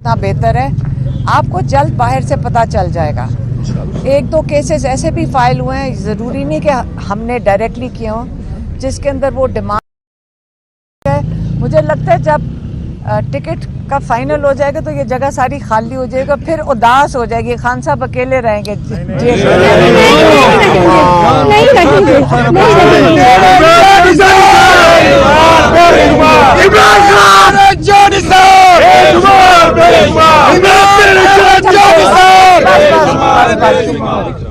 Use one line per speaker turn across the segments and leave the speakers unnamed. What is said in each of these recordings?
इतना बेहतर है, आपको जल्द बाहर से पता चल जाएगा। एक दो केसेस ऐसे भी फाइल हुए हैं, ज़रूरी नहीं कि हमने डायरेक्टली किए हों, जिसके अंदर वो डिमांड है। मुझे लगता है जब टिकट का फाइनल हो जाएगा तो ये जगह सारी खाली हो जाएगा, फिर उदास हो जाएगी, खान साहब अकेले रहेंगे जेल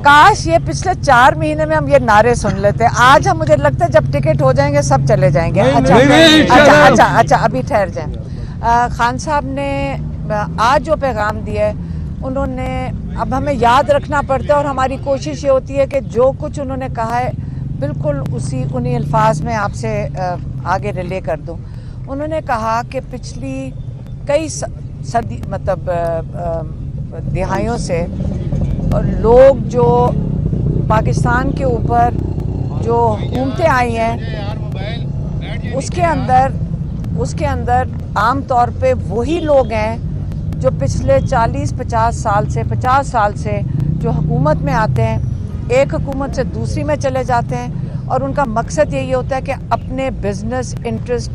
काश ये पिछले 4 महीने में हम ये नारे सुन लेते। आज हम, मुझे लगता है जब टिकट हो जाएंगे सब चले जाएंगे। अच्छा, अभी ठहर जाए। खान साहब ने आज जो पैगाम दिया है, उन्होंने, अब हमें याद रखना पड़ता है और हमारी कोशिश ये होती है कि जो कुछ उन्होंने कहा है बिल्कुल उन्हीं अल्फाज में आपसे आगे रिले कर दूं। उन्होंने कहा कि पिछली कई सदी दिहाइयों से और लोग जो पाकिस्तान के ऊपर जो हुकूमतें आई हैं उसके अंदर आम तौर पे वही लोग हैं जो पिछले 40-50 साल से जो हुकूमत में आते हैं, एक हुकूमत से दूसरी में चले जाते हैं और उनका मकसद यही होता है कि अपने बिजनेस इंटरेस्ट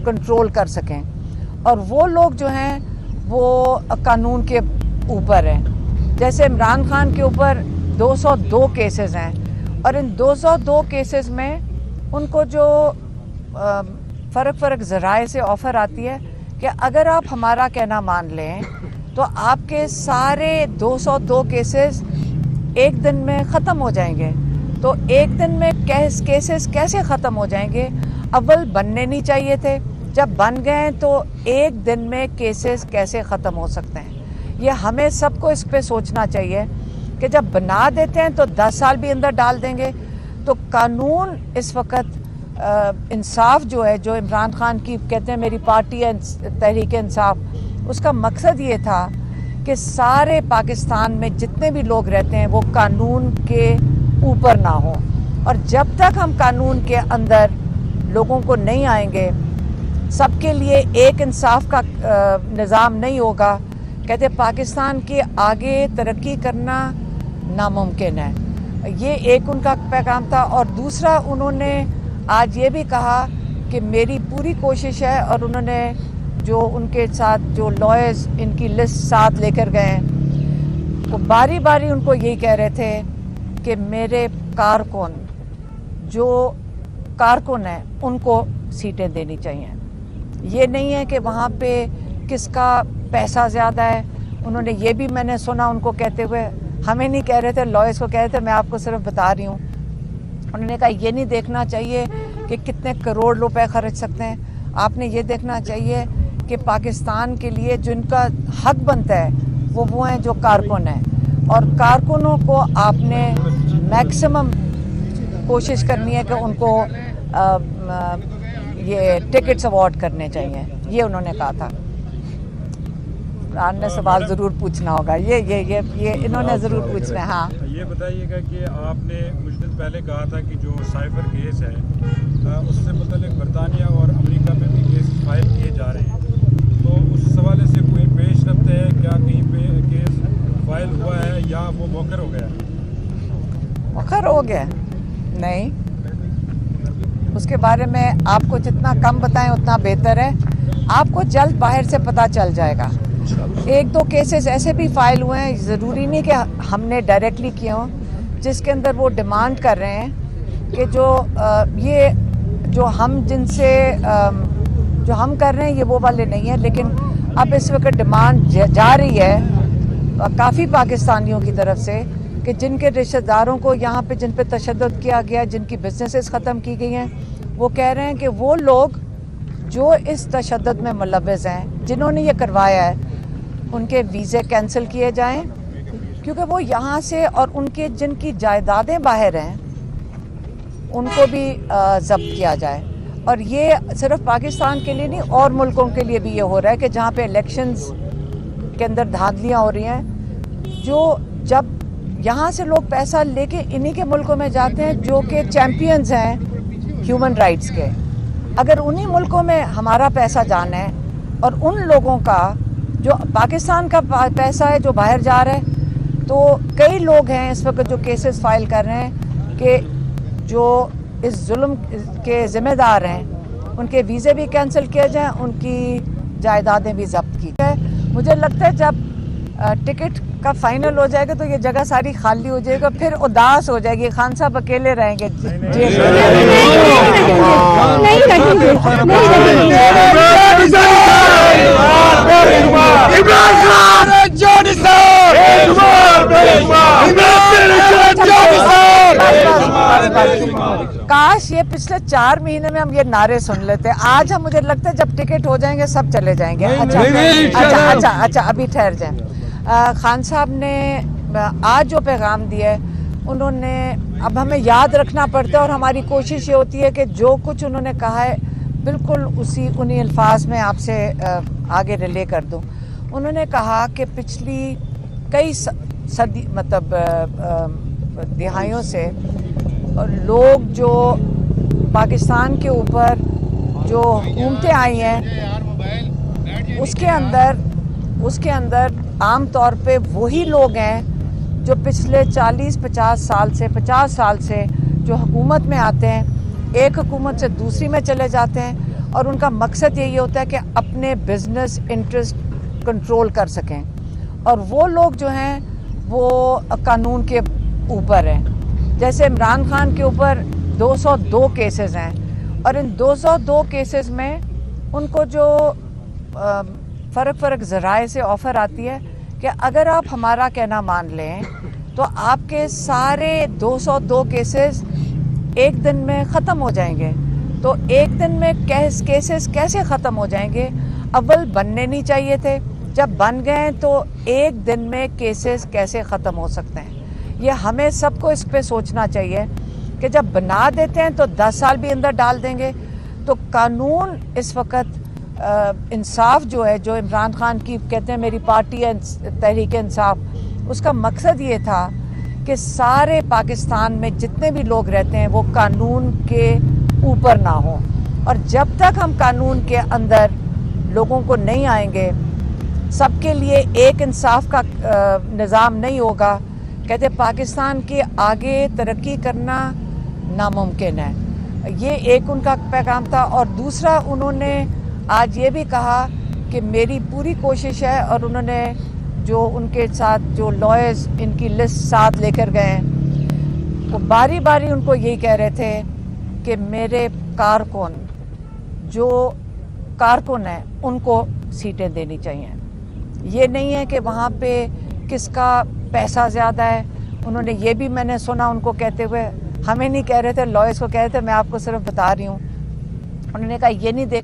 कंट्रोल कर सकें। और वो लोग जो हैं वो कानून के ऊपर हैं। जैसे इमरान खान के ऊपर 202 केसेस हैं और इन 202 केसेस में उनको जो फ़र्क ज़राए से ऑफ़र आती है कि अगर आप हमारा कहना मान लें तो आपके सारे 202 केसेस एक दिन में ख़त्म हो जाएंगे। तो एक दिन में केसेस कैसे ख़त्म हो जाएंगे? अव्वल बनने नहीं चाहिए थे, जब बन गए तो एक दिन में केसेस कैसे ख़त्म हो सकते हैं? ये हमें सबको इस पे सोचना चाहिए कि जब बना देते हैं तो 10 साल भी अंदर डाल देंगे। तो कानून इस वक्त इंसाफ जो है, जो इमरान खान की कहते हैं मेरी पार्टी है तहरीक इंसाफ, उसका मकसद ये था कि सारे पाकिस्तान में जितने भी लोग रहते हैं वो कानून के ऊपर ना हो। और जब तक हम कानून के अंदर लोगों को नहीं आएंगे, सबके लिए एक इंसाफ का निज़ाम नहीं होगा, कहते पाकिस्तान के आगे तरक्की करना नामुमकिन है। ये एक उनका पैगाम था। और दूसरा, उन्होंने आज ये भी कहा कि मेरी पूरी कोशिश है, और उन्होंने जो उनके साथ जो लॉयर्स इनकी लिस्ट साथ लेकर गए हैं, वो बारी बारी उनको यही कह रहे थे कि मेरे जो कारकुन हैं उनको सीटें देनी चाहिए। ये नहीं है कि वहाँ पे किसका पैसा ज़्यादा है। उन्होंने ये भी, मैंने सुना उनको कहते हुए, हमें नहीं कह रहे थे, लॉयर्स को कह रहे थे, मैं आपको सिर्फ बता रही हूँ। उन्होंने कहा ये नहीं देखना चाहिए कि कितने करोड़ रुपए खर्च सकते हैं, आपने ये देखना चाहिए कि पाकिस्तान के लिए जिनका हक बनता है वो हैं जो कारकुन हैं, और कारकुनों को आपने मैक्सिमम कोशिश करनी है कि उनको ये टिकट्स अवार्ड करने चाहिए। ये उन्होंने कहा था। ने सवाल ज़रूर पूछना होगा, ये इन्होंने ज़रूर पूछना है। हाँ,
ये बताइएगा कि आपने कुछ दिन पहले कहा था कि जो साइबर केस है उससे मुतालिक बरतानिया और अमेरिका में भी केस फाइल किए जा रहे हैं, तो उस हवाले से कोई पेशरफ्त है क्या? कहीं पे केस फाइल हुआ है या वो मौखर हो गया?
मौखर हो गया नहीं, उसके बारे में आपको जितना कम बताएं उतना बेहतर है। आपको जल्द बाहर से पता चल जाएगा। एक दो केसेस ऐसे भी फाइल हुए हैं, ज़रूरी नहीं कि हमने डायरेक्टली किए हों, जिसके अंदर वो डिमांड कर रहे हैं कि ये जो हम जिनसे जो हम कर रहे हैं ये वो वाले नहीं है। लेकिन अब इस वक्त डिमांड जा रही है काफ़ी पाकिस्तानियों की तरफ से कि जिनके रिश्तेदारों को यहाँ पे जिन पे तशद्दुद किया गया, जिनकी बिजनेसेस ख़त्म की गई हैं, वो कह रहे हैं कि वो लोग जो इस तशद्दुद में मुलव्वस हैं, जिन्होंने ये करवाया है, उनके वीज़े कैंसिल किए जाएं, क्योंकि वो यहाँ से, और उनके जिनकी जायदादें बाहर हैं उनको भी ज़ब्त किया जाए। और ये सिर्फ पाकिस्तान के लिए नहीं, और मुल्कों के लिए भी ये हो रहा है कि जहाँ पे इलेक्शंस के अंदर धांधलियाँ हो रही हैं, जो जब यहाँ से लोग पैसा लेके इन्हीं के मुल्कों में जाते हैं जो कि चैम्पियंस हैं ह्यूमन राइट्स के। अगर उन्हीं मुल्कों में हमारा पैसा जाना है और उन लोगों का जो पाकिस्तान का पैसा है जो बाहर जा रहा है। तो कई लोग हैं इस वक्त जो केसेस फाइल कर रहे हैं कि जो इस जुल्म के ज़िम्मेदार हैं उनके वीज़े भी कैंसिल किए जाएं, उनकी जायदादें भी जब्त की जाए। मुझे लगता है जब टिकट का फाइनल हो जाएगा तो ये जगह सारी खाली हो जाएगा, फिर उदास हो जाएगी, खान साहब अकेले रहेंगे जेल काश ये पिछले 4 महीने में हम ये नारे सुन लेते। आज हम, मुझे लगता है जब टिकट हो जाएंगे सब चले जाएंगे। अच्छा, अभी ठहर जाए। खान साहब ने आज जो पैगाम दिया है उन्होंने, अब हमें याद रखना पड़ता है और हमारी कोशिश ये होती है कि जो कुछ उन्होंने कहा है बिल्कुल उन्हीं अल्फाज में आपसे आगे रिले कर दूं। उन्होंने कहा कि पिछली कई सदी दिहाइयों से लोग जो पाकिस्तान के ऊपर जो हुकूमतें आई हैं उसके अंदर आम तौर पे वही लोग हैं जो पिछले 40-50 साल से जो हुकूमत में आते हैं, एक हुकूमत से दूसरी में चले जाते हैं और उनका मकसद यही होता है कि अपने बिजनेस इंटरेस्ट कंट्रोल कर सकें। और वो लोग जो हैं वो कानून के ऊपर हैं। जैसे इमरान खान के ऊपर 202 केसेस हैं और इन 202 केसेस में उनको जो फ़र्क ज़राए से ऑफ़र आती है कि अगर आप हमारा कहना मान लें तो आपके सारे 202 केसेस एक दिन में ख़त्म हो जाएंगे। तो एक दिन में केसेस कैसे ख़त्म हो जाएंगे? अव्वल बनने नहीं चाहिए थे, जब बन गए तो एक दिन में केसेस कैसे ख़त्म हो सकते हैं? ये हमें सबको इस पे सोचना चाहिए कि जब बना देते हैं तो 10 साल भी अंदर डाल देंगे। तो कानून इस वक्त इंसाफ जो है, जो इमरान खान की कहते हैं मेरी पार्टी है तहरीक इंसाफ, उसका मकसद ये था कि सारे पाकिस्तान में जितने भी लोग रहते हैं वो कानून के ऊपर ना हो। और जब तक हम कानून के अंदर लोगों को नहीं आएंगे, सबके लिए एक इंसाफ का निज़ाम नहीं होगा, कहते पाकिस्तान के आगे तरक्की करना नामुमकिन है। ये एक उनका पैगाम था। और दूसरा, उन्होंने आज ये भी कहा कि मेरी पूरी कोशिश है, और उन्होंने जो उनके साथ जो लॉयर्स इनकी लिस्ट साथ लेकर गए हैं वो बारी बारी उनको यही कह रहे थे कि मेरे जो कारकुन हैं उनको सीटें देनी चाहिए। ये नहीं है कि वहाँ पे किसका पैसा ज़्यादा है। उन्होंने ये भी मैंने सुना उनको कहते हुए, हमें नहीं कह रहे थे, लॉयर्स को कह रहे थे, मैं आपको सिर्फ बता रही हूँ। उन्होंने कहा ये नहीं देख